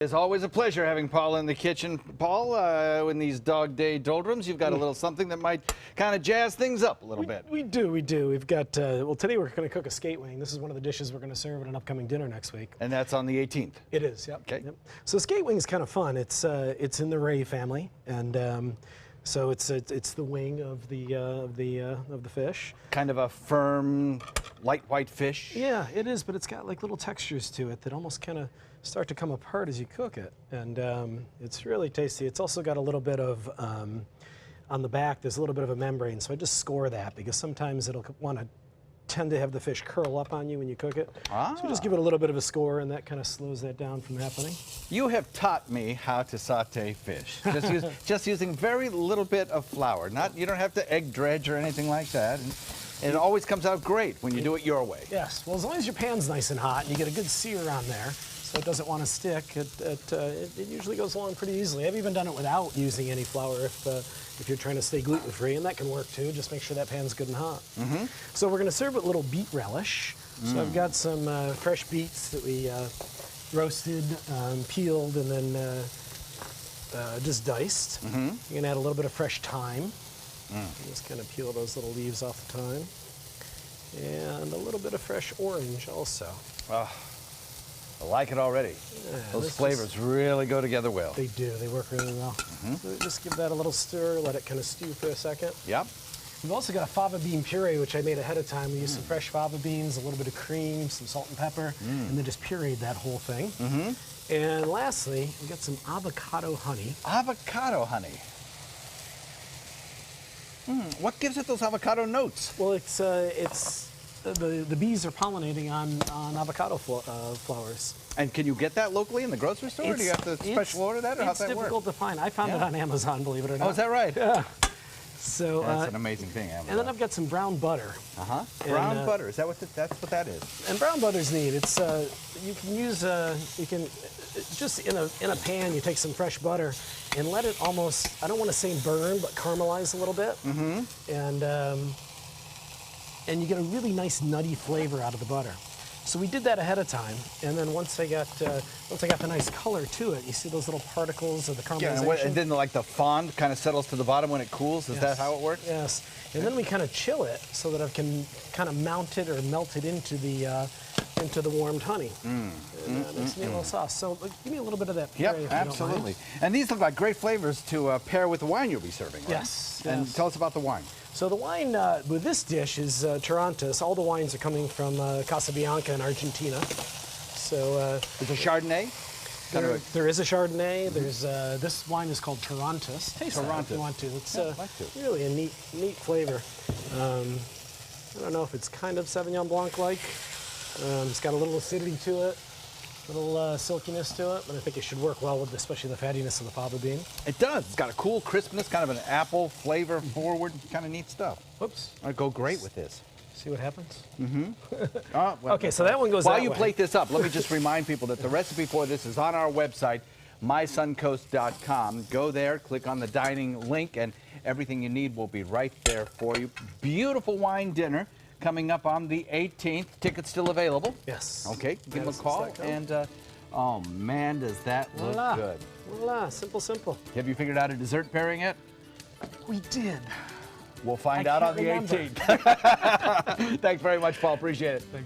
It's always a pleasure having Paul in the kitchen. Paul, in these dog day doldrums, you've got a little something that might kind of jazz things up a little bit. We do. We've got, well, today we're going to cook a skate wing. This is one of the dishes we're going to serve at an upcoming dinner next week. And that's on the 18th. It is, yep. Okay. Yep. So skate wing is kind of fun. It's in the ray family, and so it's the wing of the fish. Kind of a firm, light white fish. Yeah, it is, but it's got like little textures to it that almost kind of start to come apart as you cook it, and it's really tasty. It's also got a little bit of, on the back, there's a little bit of a membrane, so I just score that because sometimes it'll tend to have the fish curl up on you when you cook it. So just give it a little bit of a score, and that kind of slows that down from happening. You have taught me how to saute fish, just using very little bit of flour. You don't have to egg dredge or anything like that. And it always comes out great when you do it your way. Yes, well, as long as your pan's nice and hot and you get a good sear on there, so it doesn't want to stick, it usually goes along pretty easily. I've even done it without using any flour if you're trying to stay gluten-free, and that can work too. Just make sure that pan's good and hot. So we're going to serve it with a little beet relish. So I've got some fresh beets that we roasted, peeled, and then just diced. You're going to add a little bit of fresh thyme. Just kind of peel those little leaves off the thyme. And a little bit of fresh orange also. I like it already. Yeah, those flavors really go together well. They do. They work really well. So just give that a little stir, let it kind of stew for a second. Yep. We've also got a fava bean puree, which I made ahead of time. We used some fresh fava beans, a little bit of cream, some salt and pepper, and then just pureed that whole thing. And lastly, we got some avocado honey. Avocado honey. What gives it those avocado notes? Well, the bees are pollinating on avocado flowers. And can you get that locally in the grocery store? Or do you have to special order that, or how's that work? It's difficult to find. I found it on Amazon, believe it or not. Oh, is that right? Yeah. So that's an amazing thing, Amazon. And then I've got some brown butter. Brown butter. Is that what that's what that is? And brown butter's neat. It's you can use just in a pan. You take some fresh butter and let it almost, I don't want to say burn, but caramelize a little bit. And you get a really nice nutty flavor out of the butter. So we did that ahead of time, and then once I got the nice color to it, you see those little particles of the caramelization. Yeah, and then like the fond kind of settles to the bottom when it cools. Is that how it works? Yes. And then we kind of chill it so that I can kind of mount it or melt it into the warmed honey. Nice neat little sauce. So give me a little bit of that puree. Yep, absolutely. And these look like great flavors to pair with the wine you'll be serving, right? Yes. And tell us about the wine. So the wine with this dish is Tarantas. All the wines are coming from Casabianca in Argentina. So it's a Chardonnay? There is a Chardonnay. There's this wine is called Tarantas. Taste that if you want to. It's really a neat flavor. I don't know if it's kind of Sauvignon Blanc-like. It's got a little acidity to it, a little silkiness to it, but I think it should work well with especially the fattiness of the fava bean. It does. It's got a cool crispness, kind of an apple flavor forward, kind of neat stuff. Whoops. It'd go great with this. See what happens? Well, okay, so that one goes that way. While you plate this up, let me just remind people that the recipe for this is on our website, mysuncoast.com. Go there, click on the dining link, and everything you need will be right there for you. Beautiful wine dinner coming up on the 18th. Tickets still available? Yes. Okay, give them a call. And, oh man, does that look good. Voila, simple. Have you figured out a dessert pairing yet? We did. We'll find out on the 18th. Thanks very much, Paul. Appreciate it.